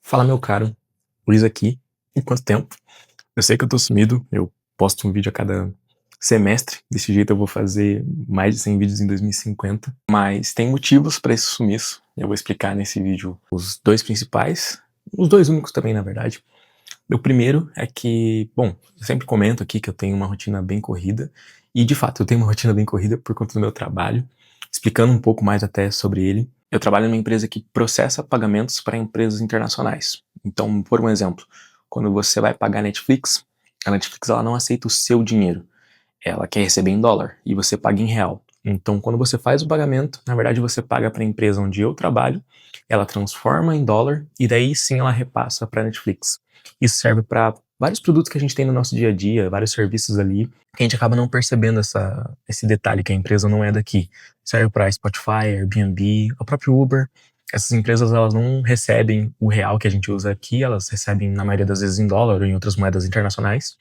Fala, meu caro, Luiz aqui. Em quanto tempo? Eu sei que eu tô sumido, eu posto um vídeo a cada semestre, desse jeito eu vou fazer mais de 100 vídeos em 2050, mas tem motivos pra esse sumiço. Eu vou explicar nesse vídeo os dois principais, os dois únicos também, na verdade. O primeiro é que, bom, eu sempre comento aqui que eu tenho uma rotina bem corrida, e de fato eu tenho uma rotina bem corrida por conta do meu trabalho, explicando um pouco mais até sobre ele. Eu trabalho numa empresa que processa pagamentos para empresas internacionais. Então, por um exemplo, quando você vai pagar a Netflix ela não aceita o seu dinheiro. Ela quer receber em dólar e você paga em real. Então, quando você faz o pagamento, na verdade você paga para a empresa onde eu trabalho, ela transforma em dólar e daí sim ela repassa para a Netflix. Isso serve para vários produtos que a gente tem no nosso dia a dia, vários serviços ali, que a gente acaba não percebendo esse detalhe que a empresa não é daqui. Serve para Spotify, Airbnb, o próprio Uber. Essas empresas elas não recebem o real que a gente usa aqui, elas recebem na maioria das vezes em dólar ou em outras moedas internacionais.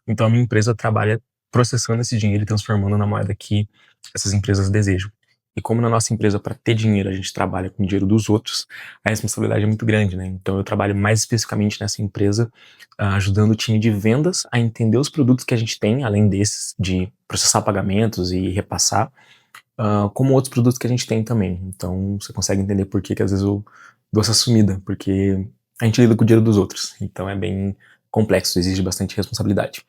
Então a minha empresa trabalha processando esse dinheiro e transformando na moeda que essas empresas desejam. E como na nossa empresa, para ter dinheiro, a gente trabalha com o dinheiro dos outros, a responsabilidade é muito grande, né? Então eu trabalho mais especificamente nessa empresa, ajudando o time de vendas a entender os produtos que a gente tem, além desses, de processar pagamentos e repassar, como outros produtos que a gente tem também. Então você consegue entender por que às vezes eu dou essa sumida, porque a gente lida com o dinheiro dos outros. Então é bem complexo, exige bastante responsabilidade.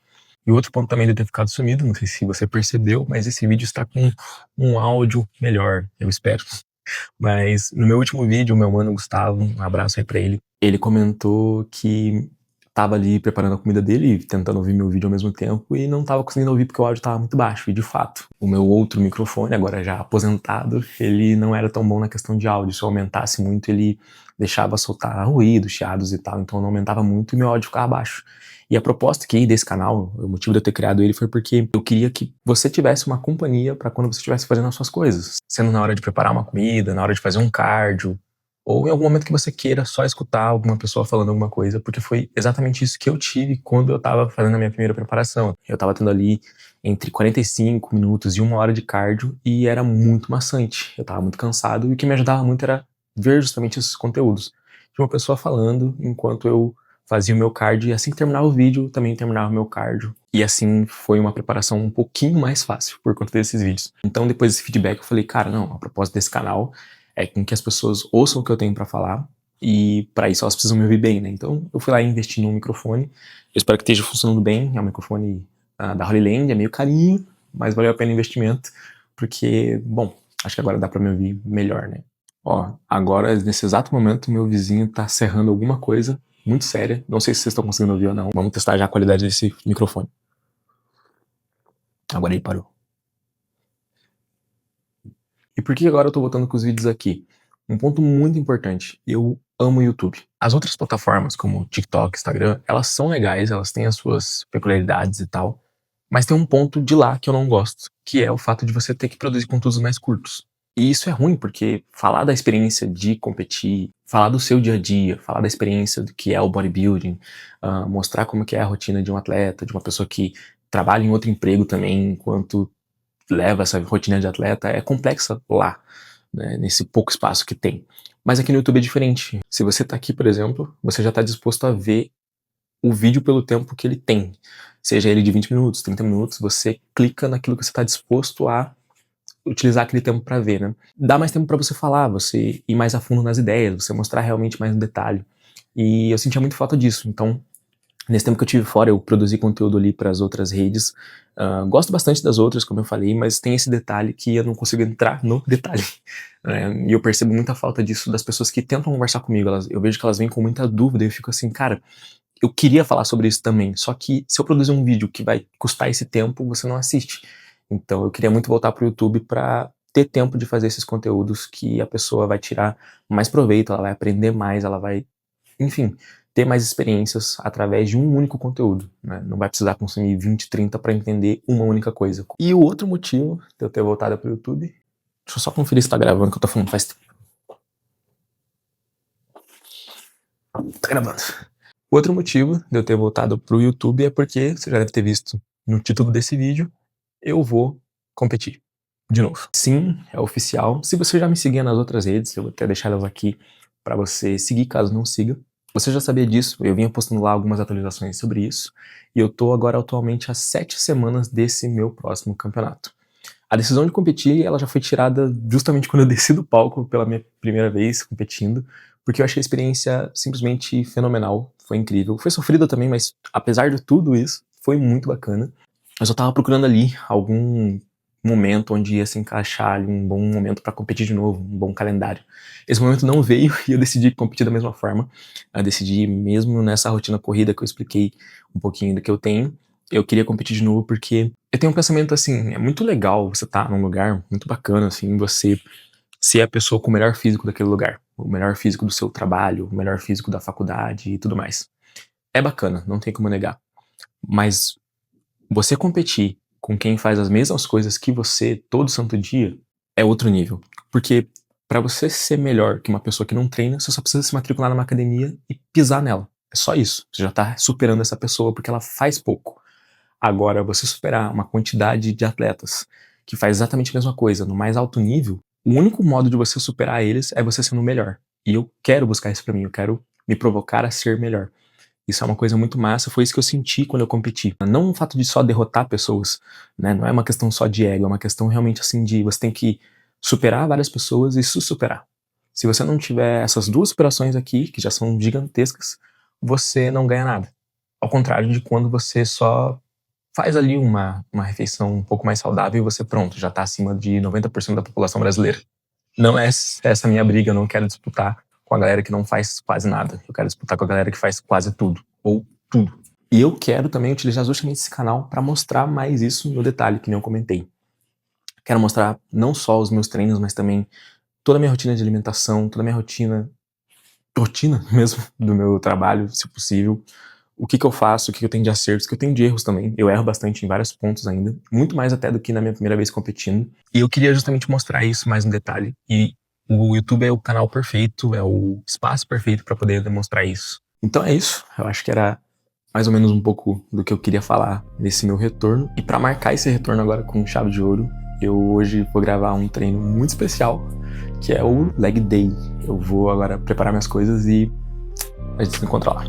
E outro ponto também de eu ter ficado sumido, não sei se você percebeu, mas esse vídeo está com um áudio melhor, eu espero. Mas no meu último vídeo, o meu mano Gustavo, um abraço aí pra ele comentou que tava ali preparando a comida dele e tentando ouvir meu vídeo ao mesmo tempo e não tava conseguindo ouvir porque o áudio tava muito baixo. E de fato, o meu outro microfone, agora já aposentado, ele não era tão bom na questão de áudio. Se eu aumentasse muito, ele deixava soltar ruídos, chiados e tal, então não aumentava muito e meu áudio ficava baixo. E a proposta aqui desse canal, o motivo de eu ter criado ele foi porque eu queria que você tivesse uma companhia para quando você estivesse fazendo as suas coisas. Sendo na hora de preparar uma comida, na hora de fazer um cardio, ou em algum momento que você queira só escutar alguma pessoa falando alguma coisa, porque foi exatamente isso que eu tive quando eu tava fazendo a minha primeira preparação. Eu tava tendo ali entre 45 minutos e 1 hora de cardio e era muito maçante. Eu tava muito cansado e o que me ajudava muito era ver justamente esses conteúdos de uma pessoa falando enquanto eu fazia o meu cardio e assim que terminava o vídeo, também terminava o meu cardio. E assim foi uma preparação um pouquinho mais fácil por conta desses vídeos. Então depois desse feedback eu falei, cara, não, a propósito desse canal é com que as pessoas ouçam o que eu tenho pra falar e pra isso elas precisam me ouvir bem, né? Então eu fui lá e investi num microfone. Eu espero que esteja funcionando bem. É um microfone da Holy Land, é meio carinho, mas valeu a pena o investimento porque, bom, acho que agora dá pra me ouvir melhor, né? Ó, agora nesse exato momento meu vizinho tá serrando alguma coisa muito séria. Não sei se vocês estão conseguindo ouvir ou não. Vamos testar já a qualidade desse microfone. Agora ele parou. E por que agora eu tô voltando com os vídeos aqui? Um ponto muito importante, eu amo o YouTube. As outras plataformas, como TikTok, Instagram, elas são legais, elas têm as suas peculiaridades e tal, mas tem um ponto de lá que eu não gosto, que é o fato de você ter que produzir conteúdos mais curtos. E isso é ruim, porque falar da experiência de competir, falar do seu dia a dia, falar da experiência do que é o bodybuilding, mostrar como que é a rotina de um atleta, de uma pessoa que trabalha em outro emprego também, enquanto leva essa rotina de atleta é complexa lá, né, nesse pouco espaço que tem. Mas aqui no YouTube é diferente. Se você tá aqui, por exemplo, você já tá disposto a ver o vídeo pelo tempo que ele tem. Seja ele de 20 minutos, 30 minutos, você clica naquilo que você tá disposto a utilizar aquele tempo para ver, né? Dá mais tempo para você falar, você ir mais a fundo nas ideias, você mostrar realmente mais no detalhe. E eu sentia muito falta disso, então nesse tempo que eu tive fora, eu produzi conteúdo ali para as outras redes. Gosto bastante das outras, como eu falei, mas tem esse detalhe que eu não consigo entrar no detalhe. E eu percebo muita falta disso das pessoas que tentam conversar comigo. Eu vejo que elas vêm com muita dúvida e eu fico assim, cara, eu queria falar sobre isso também, só que se eu produzir um vídeo que vai custar esse tempo, você não assiste. Então eu queria muito voltar pro YouTube para ter tempo de fazer esses conteúdos que a pessoa vai tirar mais proveito, ela vai aprender mais, ela vai, enfim, ter mais experiências através de um único conteúdo, né? Não vai precisar consumir 20, 30 para entender uma única coisa. E o outro motivo de eu ter voltado pro YouTube, deixa eu só conferir se tá gravando, que eu tô falando faz tempo. Tá gravando. O outro motivo de eu ter voltado pro YouTube é porque, você já deve ter visto no título desse vídeo, eu vou competir. De novo. Sim, é oficial. Se você já me seguia nas outras redes, eu vou até deixar elas aqui para você seguir caso não siga. Você já sabia disso, eu vinha postando lá algumas atualizações sobre isso, e eu tô agora atualmente há 7 semanas desse meu próximo campeonato. A decisão de competir, ela já foi tirada justamente quando eu desci do palco pela minha primeira vez competindo, porque eu achei a experiência simplesmente fenomenal, foi incrível. Foi sofrida também, mas apesar de tudo isso, foi muito bacana. Eu só tava procurando ali algum momento onde ia se encaixar ali um bom momento pra competir de novo, um bom calendário. Esse momento não veio e eu decidi competir da mesma forma. Eu decidi, mesmo nessa rotina corrida que eu expliquei um pouquinho do que eu tenho, eu queria competir de novo porque eu tenho um pensamento assim, é muito legal você estar num lugar muito bacana, assim, você ser a pessoa com o melhor físico daquele lugar, o melhor físico do seu trabalho, o melhor físico da faculdade e tudo mais. É bacana, não tem como negar. Mas você competir com quem faz as mesmas coisas que você todo santo dia é outro nível. Porque pra você ser melhor que uma pessoa que não treina, você só precisa se matricular numa academia e pisar nela. É só isso. Você já tá superando essa pessoa porque ela faz pouco. Agora, você superar uma quantidade de atletas que faz exatamente a mesma coisa no mais alto nível, o único modo de você superar eles é você sendo o melhor. E eu quero buscar isso pra mim, eu quero me provocar a ser melhor. Isso é uma coisa muito massa, foi isso que eu senti quando eu competi. Não o fato de só derrotar pessoas, né? Não é uma questão só de ego, é uma questão realmente assim de você tem que superar várias pessoas e se superar. Se você não tiver essas duas superações aqui, que já são gigantescas, você não ganha nada. Ao contrário de quando você só faz ali uma refeição um pouco mais saudável e você pronto, já tá acima de 90% da população brasileira. Não é essa a minha briga, eu não quero disputar com a galera que não faz quase nada. Eu quero disputar com a galera que faz quase tudo, ou tudo. E eu quero também utilizar justamente esse canal para mostrar mais isso no detalhe, que nem eu comentei. Quero mostrar não só os meus treinos, mas também toda a minha rotina de alimentação, toda a minha rotina mesmo do meu trabalho, se possível. O que eu faço, o que eu tenho de acertos, o que eu tenho de erros também. Eu erro bastante em vários pontos ainda, muito mais até do que na minha primeira vez competindo. E eu queria justamente mostrar isso mais no detalhe. E o YouTube é o canal perfeito, é o espaço perfeito para poder demonstrar isso. Então é isso, eu acho que era mais ou menos um pouco do que eu queria falar nesse meu retorno. E para marcar esse retorno agora com chave de ouro, eu hoje vou gravar um treino muito especial, que é o Leg Day. Eu vou agora preparar minhas coisas e a gente se encontra lá.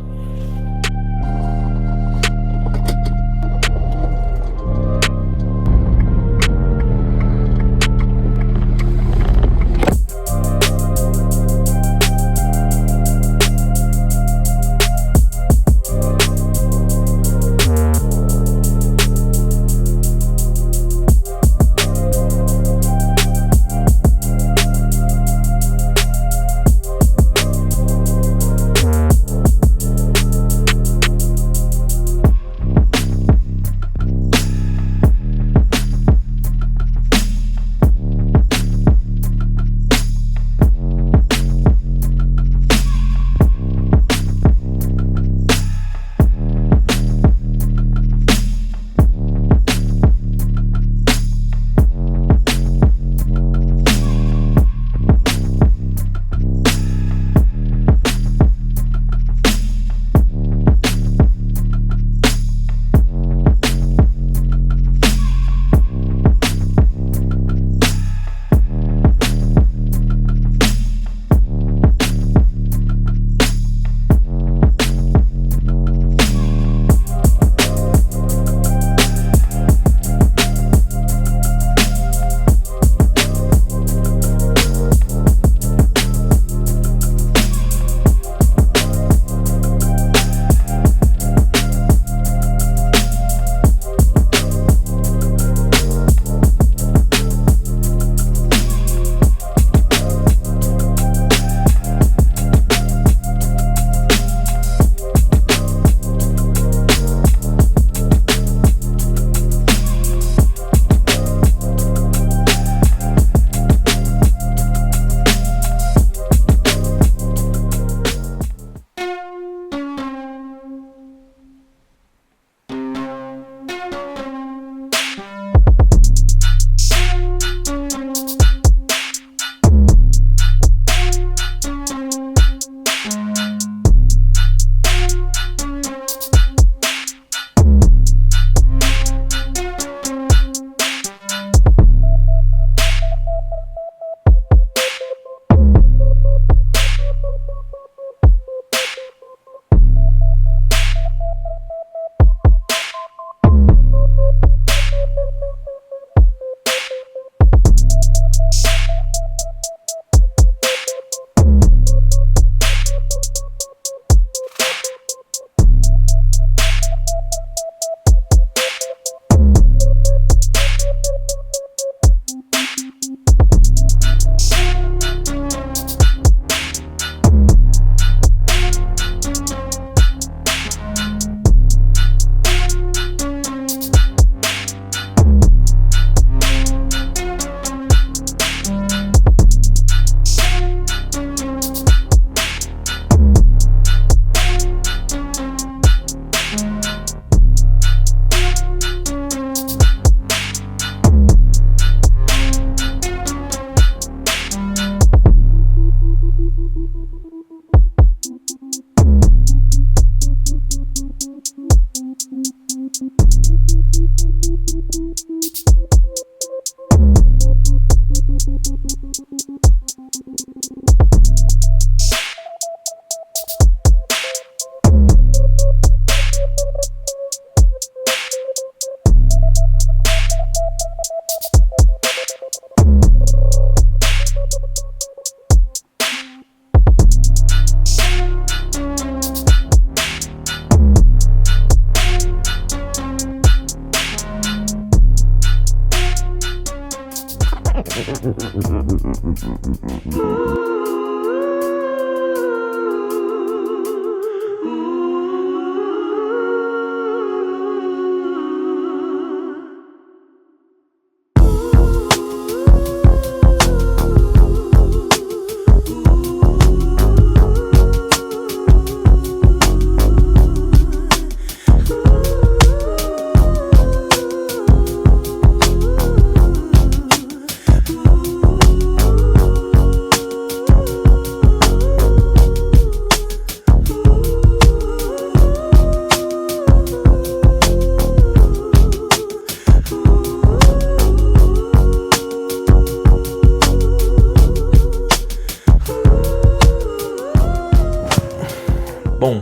Bom,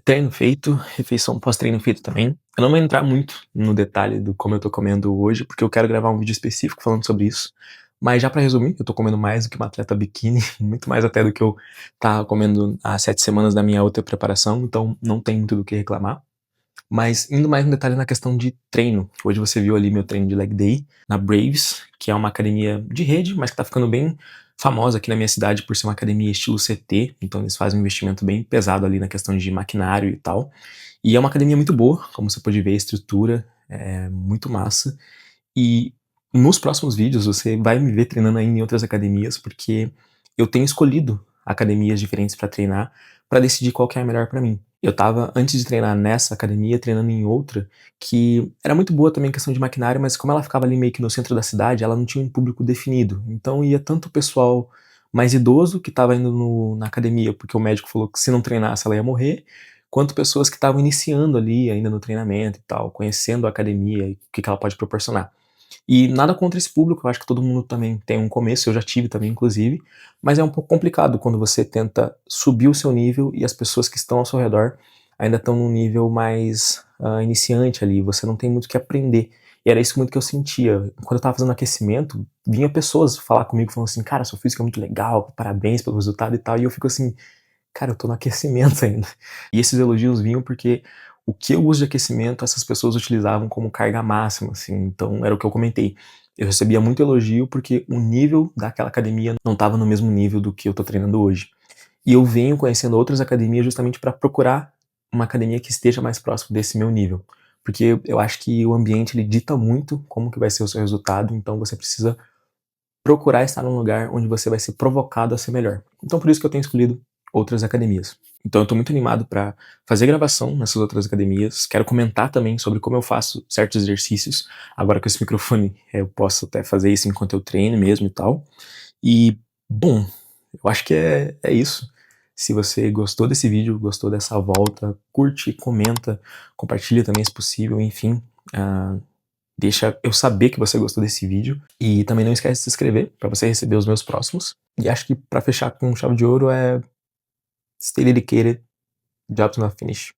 treino feito, refeição pós-treino feito também. Eu não vou entrar muito no detalhe do como eu tô comendo hoje, porque eu quero gravar um vídeo específico falando sobre isso. Mas já pra resumir, eu tô comendo mais do que uma atleta biquíni, muito mais até do que eu tava comendo há 7 semanas da minha outra preparação, então não tem muito do que reclamar. Mas indo mais no detalhe na questão de treino, hoje você viu ali meu treino de leg day na Braves, que é uma academia de rede, mas que tá ficando bem famosa aqui na minha cidade por ser uma academia estilo CT, então eles fazem um investimento bem pesado ali na questão de maquinário e tal. E é uma academia muito boa, como você pode ver, a estrutura é muito massa. E nos próximos vídeos você vai me ver treinando ainda em outras academias, porque eu tenho escolhido academias diferentes para treinar, para decidir qual que é a melhor para mim. Eu tava, antes de treinar nessa academia, treinando em outra, que era muito boa também em questão de maquinário, mas como ela ficava ali meio que no centro da cidade, ela não tinha um público definido. Então ia tanto o pessoal mais idoso que estava indo na academia, porque o médico falou que se não treinasse ela ia morrer, quanto pessoas que estavam iniciando ali ainda no treinamento e tal, conhecendo a academia e o que ela pode proporcionar. E nada contra esse público, eu acho que todo mundo também tem um começo, eu já tive também inclusive, mas é um pouco complicado quando você tenta subir o seu nível e as pessoas que estão ao seu redor ainda estão num nível mais iniciante ali, você não tem muito o que aprender. E era isso muito que eu sentia. Quando eu estava fazendo aquecimento, vinha pessoas falar comigo falando assim, cara, sua física é muito legal, parabéns pelo resultado e tal, e eu fico assim, cara, eu tô no aquecimento ainda. E esses elogios vinham porque o que eu uso de aquecimento, essas pessoas utilizavam como carga máxima, assim, então era o que eu comentei. Eu recebia muito elogio porque o nível daquela academia não estava no mesmo nível do que eu tô treinando hoje. E eu venho conhecendo outras academias justamente para procurar uma academia que esteja mais próximo desse meu nível. Porque eu acho que o ambiente ele dita muito como que vai ser o seu resultado, então você precisa procurar estar num lugar onde você vai ser provocado a ser melhor. Então por isso que eu tenho escolhido outras academias. Então eu tô muito animado para fazer gravação nessas outras academias. Quero comentar também sobre como eu faço certos exercícios. Agora com esse microfone eu posso até fazer isso enquanto eu treino mesmo e tal. E, bom, eu acho que é isso. Se você gostou desse vídeo, gostou dessa volta, curte, comenta, compartilha também se possível, enfim. Deixa eu saber que você gostou desse vídeo. E também não esquece de se inscrever para você receber os meus próximos. E acho que para fechar com chave de ouro é stay dedicated, job's not finished.